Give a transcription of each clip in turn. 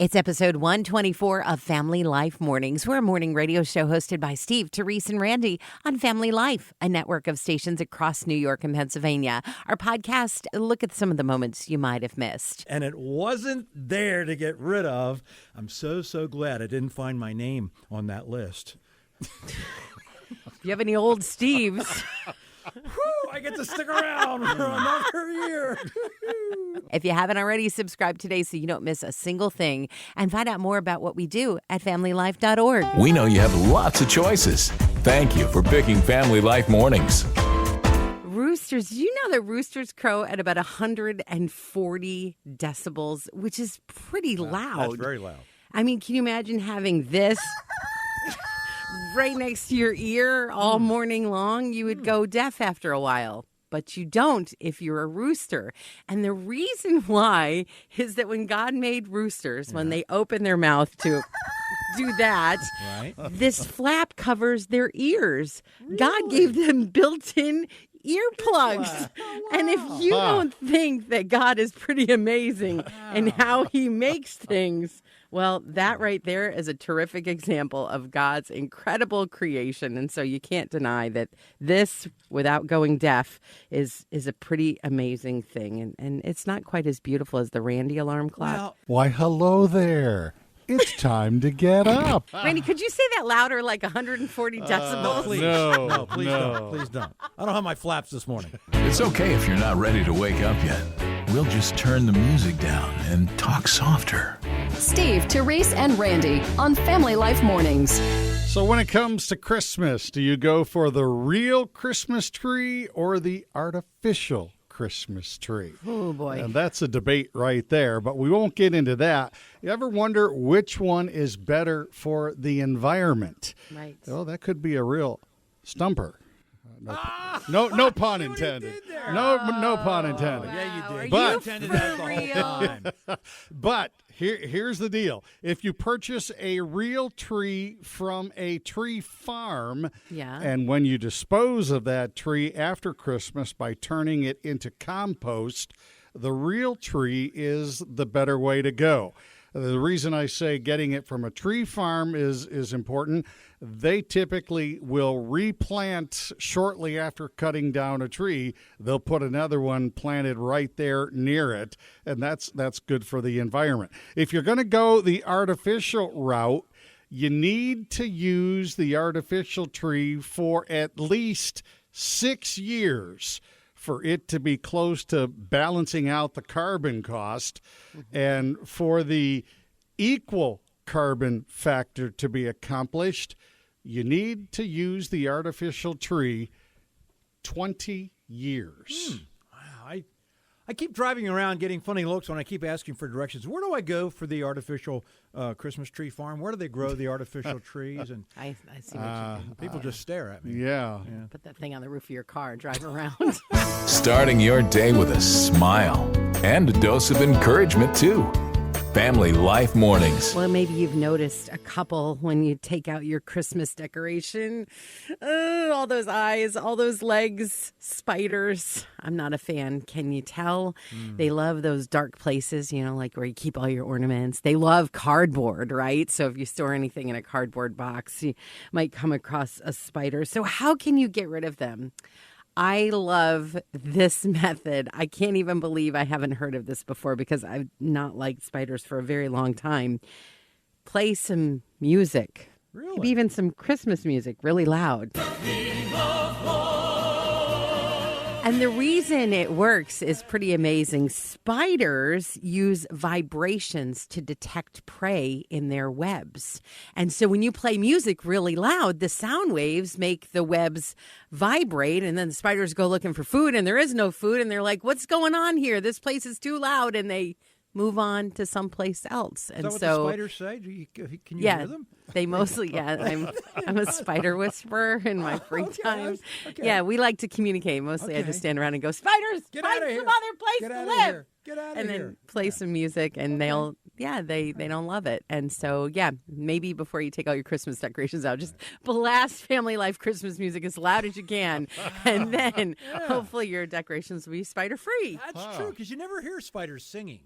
It's episode 124 of Family Life Mornings. We're a morning radio show hosted by Steve, Therese, and Randy on Family Life, a network of stations across New York and Pennsylvania. Our podcast, look at some of the moments you might have missed. And it wasn't there to get rid of. I'm so glad I didn't find my name on that list. If you have any old Steves... Whew, I get to stick around for another year. If you haven't already, subscribe today so you don't miss a single thing. And find out more about what we do at familylife.org. We know you have lots of choices. Thank you for picking Family Life Mornings. Roosters, do you know that roosters crow at about 140 decibels, which is pretty loud? That's very loud. I mean, can you imagine having this right next to your ear all morning long? You would go deaf after a while. But you don't if you're a rooster. And the reason why is that when God made roosters, when they open their mouth to do that, this flap covers their ears. Really? God gave them built-in earplugs. Oh, wow. And if you don't think that God is pretty amazing in how he makes things, well, that right there is a terrific example of God's incredible creation. And so you can't deny that this, without going deaf, is a pretty amazing thing. And it's not quite as beautiful as the Randy alarm clock. Well, why, hello there. It's time to get up. Randy, could you say that louder, like 140 decibels? Please. No, Please don't. Please don't. I don't have my flaps this morning. It's okay if you're not ready to wake up yet. We'll just turn the music down and talk softer. Steve, Therese, and Randy on Family Life Mornings. So when it comes to Christmas, do you go for the real Christmas tree or the artificial Christmas tree? Oh, boy. And that's a debate right there, but we won't get into that. You ever wonder which one is better for the environment? Right. Oh, that could be a real stumper. No pun intended. No pun intended. Yeah, you did. But- You intended that the whole time. But here's the deal. If you purchase a real tree from a tree farm, and when you dispose of that tree after Christmas by turning it into compost, the real tree is the better way to go. The reason I say getting it from a tree farm is important, they typically will replant shortly after cutting down a tree. They'll put another one planted right there near it, and that's good for the environment. If you're going to go the artificial route, you need to use the artificial tree for at least 6 years for it to be close to balancing out the carbon cost, and for the equal carbon factor to be accomplished, you need to use the artificial tree 20 years. Wow, I keep driving around getting funny looks when I keep asking for directions. Where do I go for the artificial Christmas tree farm? Where do they grow the artificial trees? And I see what you mean. people just stare at me. Yeah. Put that thing on the roof of your car, drive around. Starting your day with a smile and a dose of encouragement, too. Family Life Mornings. Well, maybe you've noticed a couple when you take out your Christmas decoration. All those eyes, all those legs, spiders. I'm not a fan. Can you tell? They love those dark places, like where you keep all your ornaments. They love cardboard, right? So if you store anything in a cardboard box, you might come across a spider. So how can you get rid of them? I love this method. I can't even believe I haven't heard of this before because I've not liked spiders for a very long time. Play some music. Really? Maybe even some Christmas music really loud. And the reason it works is pretty amazing. Spiders use vibrations to detect prey in their webs. And so when you play music really loud, the sound waves make the webs vibrate. And then the spiders go looking for food and there is no food. And they're like, what's going on here? This place is too loud. And they move on to someplace else. And is that what the spiders say? Can you hear them? They mostly, I'm a spider whisperer in my free time. Okay. Yeah, we like to communicate. Mostly I just stand around and go, spiders, Get find out of some here. other place Get to out of live. here. Get out of And here. then play some music and they don't love it. And so, maybe before you take all your Christmas decorations out, just blast Family Life Christmas music as loud as you can. And then hopefully your decorations will be spider free. That's true, because you never hear spiders singing.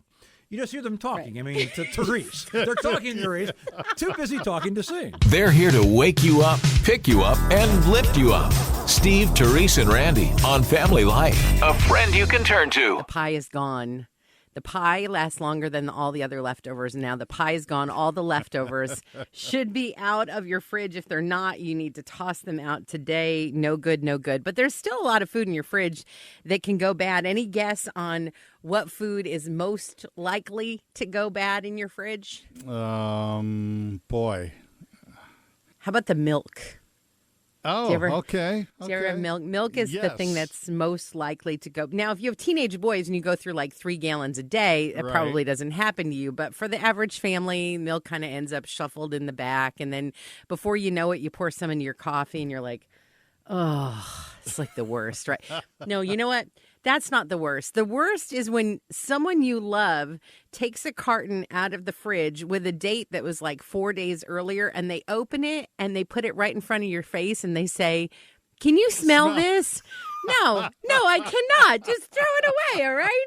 You just hear them talking. Right. I mean, to Therese. They're talking to Therese. Too busy talking to sing. They're here to wake you up, pick you up, and lift you up. Steve, Therese, and Randy on Family Life. A friend you can turn to. The pie is gone. The pie lasts longer than all the other leftovers. Now the pie is gone. All the leftovers should be out of your fridge. If they're not, you need to toss them out today. No good, no good. But there's still a lot of food in your fridge that can go bad. Any guess on what food is most likely to go bad in your fridge? Boy. How about the milk? Oh, okay. Do you ever have milk? Milk is the thing that's most likely to go. Now, if you have teenage boys and you go through like 3 gallons a day, it probably doesn't happen to you. But for the average family, milk kind of ends up shuffled in the back. And then before you know it, you pour some into your coffee and you're like, oh, it's like the worst, right? No, you know what? That's not the worst. The worst is when someone you love takes a carton out of the fridge with a date that was like 4 days earlier, and they open it and they put it right in front of your face and they say, "Can you smell this?" No, I cannot. Just throw it away, all right?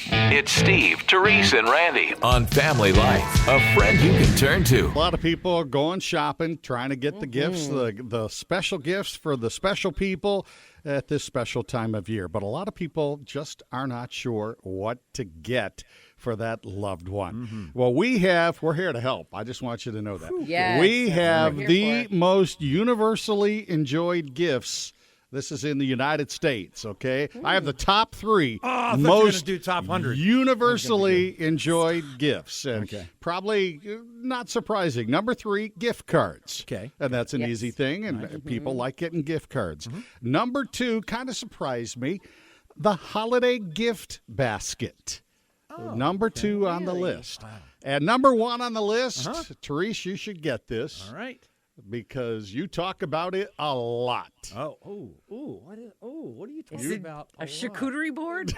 It's Steve, Therese, and Randy on Family Life. A friend you can turn to. A lot of people are going shopping, trying to get the gifts, the special gifts for the special people at this special time of year. But a lot of people just are not sure what to get for that loved one. Well, we're here to help. I just want you to know that. Yes, we have the most universally enjoyed gifts. This is in the United States, okay? I have the top 3 most do top 100. universally enjoyed gifts. And probably not surprising. Number 3, gift cards. Okay. And that's an easy thing, and people like getting gift cards. Number 2 kind of surprised me, the holiday gift basket. Number 2 on the list. Wow. And number 1 on the list, Therese, you should get this. All right. Because you talk about it a lot. What are you talking about? A charcuterie board?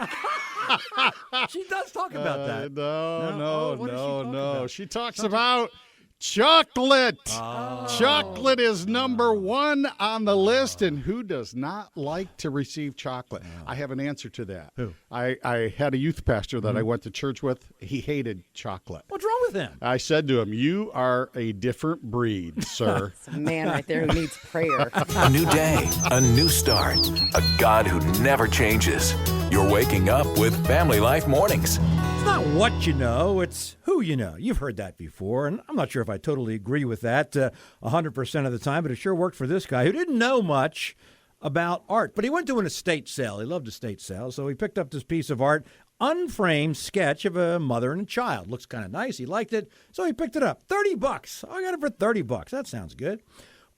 She does talk about that. No. She talks about chocolate. Chocolate is number 1 on the list, and who does not like to receive chocolate? I have an answer to that. Who? I had a youth pastor that I went to church with. He hated chocolate. What's wrong with him? I said to him, "You are a different breed, sir." It's a man right there who needs prayer. A new day, a new start, a God who never changes. You're waking up with Family Life Mornings. It's not what you know, it's who you know. You've heard that before, and I'm not sure if I totally agree with that 100% of the time, but it sure worked for this guy who didn't know much about art. But he went to an estate sale. He loved estate sales, so he picked up this piece of art, unframed sketch of a mother and a child. Looks kind of nice. He liked it, so he picked it up. $30. I got it for $30. That sounds good.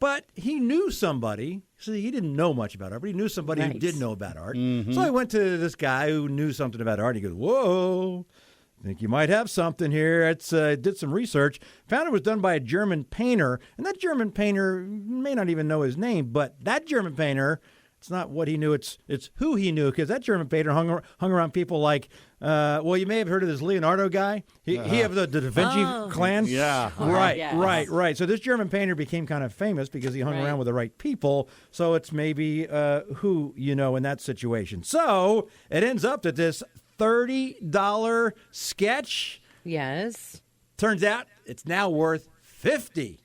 But he knew somebody. See, he didn't know much about art, but he knew somebody who did know about art. So he went to this guy who knew something about art. He goes, "Whoa, I think you might have something here." Did some research. Found it was done by a German painter. And that German painter may not even know his name, but that German painter, it's not what he knew, it's who he knew, because that German painter hung around people like, you may have heard of this Leonardo guy. He have the Da Vinci clan. Yeah. Right. So this German painter became kind of famous because he hung around with the right people. So it's maybe who you know in that situation. So it ends up that this $30 sketch, turns out it's now worth $50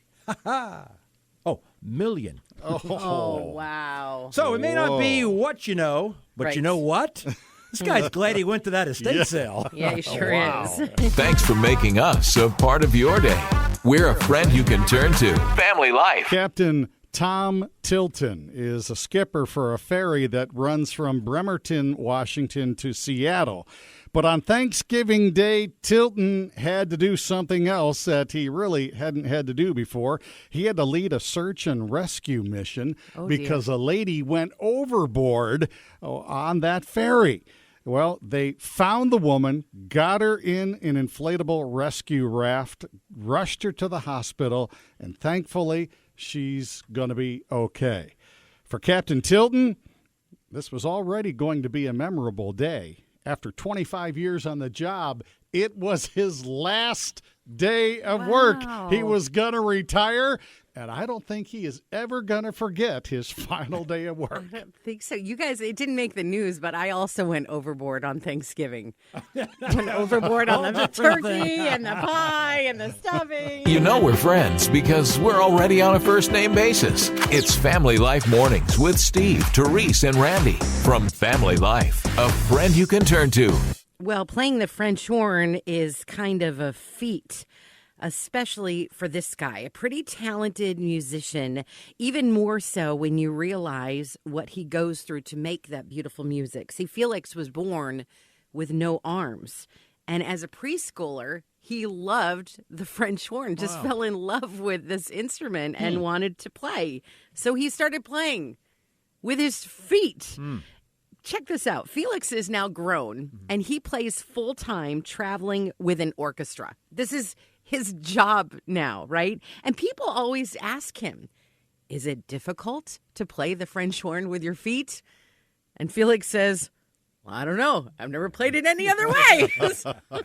million. Oh, wow. So it may not be what you know, but you know what? This guy's glad he went to that estate sale. Yeah, he sure is. Thanks for making us a part of your day. We're a friend you can turn to. Family Life. Captain Tom Tilton is a skipper for a ferry that runs from Bremerton, Washington to Seattle. But on Thanksgiving Day, Tilton had to do something else that he really hadn't had to do before. He had to lead a search and rescue mission because a lady went overboard on that ferry. Well, they found the woman, got her in an inflatable rescue raft, rushed her to the hospital, and thankfully, she's going to be okay. For Captain Tilton, this was already going to be a memorable day. After 25 years on the job, It was his last day of work. He was going to retire, and I don't think he is ever going to forget his final day of work. I don't think so. You guys, it didn't make the news, but I also went overboard on Thanksgiving. Went overboard on the turkey and the pie and the stuffing. You know we're friends because we're already on a first-name basis. It's Family Life Mornings with Steve, Therese, and Randy from Family Life, a friend you can turn to. Well, playing the French horn is kind of a feat, especially for this guy, a pretty talented musician, even more so when you realize what he goes through to make that beautiful music. See, Felix was born with no arms, and as a preschooler, he loved the French horn, just fell in love with this instrument and wanted to play. So he started playing with his feet. Check this out. Felix is now grown, and he plays full-time traveling with an orchestra. This is his job now, right? And people always ask him, is it difficult to play the French horn with your feet? And Felix says, well, I don't know. I've never played it any other way.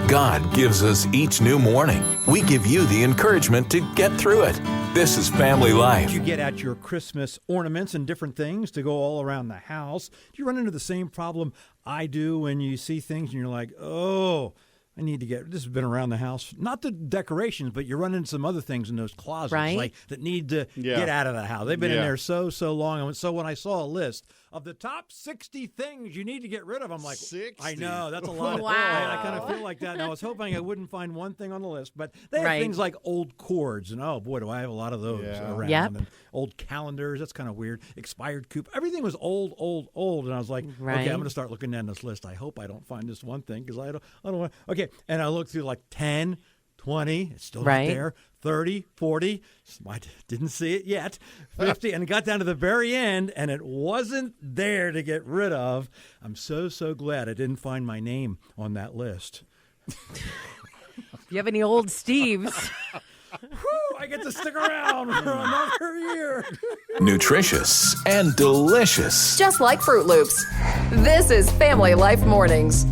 God gives us each new morning. We give you the encouragement to get through it. This is Family Life. You get out your Christmas ornaments and different things to go all around the house. Do you run into the same problem I do when you see things and you're like, oh, I need to get, this has been around the house, not the decorations, but you run into some other things in those closets like that need to get out of the house. They've been in there so long. And so when I saw a list of the top 60 things you need to get rid of, I'm like, 60? I know, that's a lot. Wow. I kind of feel like that. And I was hoping I wouldn't find one thing on the list, but they have things like old cords, and oh boy, do I have a lot of those around. Yep. And old calendars, that's kind of weird. Expired coupon. Everything was old. And I was like, okay, I'm going to start looking down this list. I hope I don't find this one thing because I don't want. Okay, and I looked through like 10, 20, it's still not there. 30, 40, I didn't see it yet. 50, and it got down to the very end, and it wasn't there to get rid of. I'm so glad I didn't find my name on that list. If you have any old Steves. Whew, I get to stick around for another year. Nutritious and delicious. Just like Fruit Loops. This is Family Life Mornings.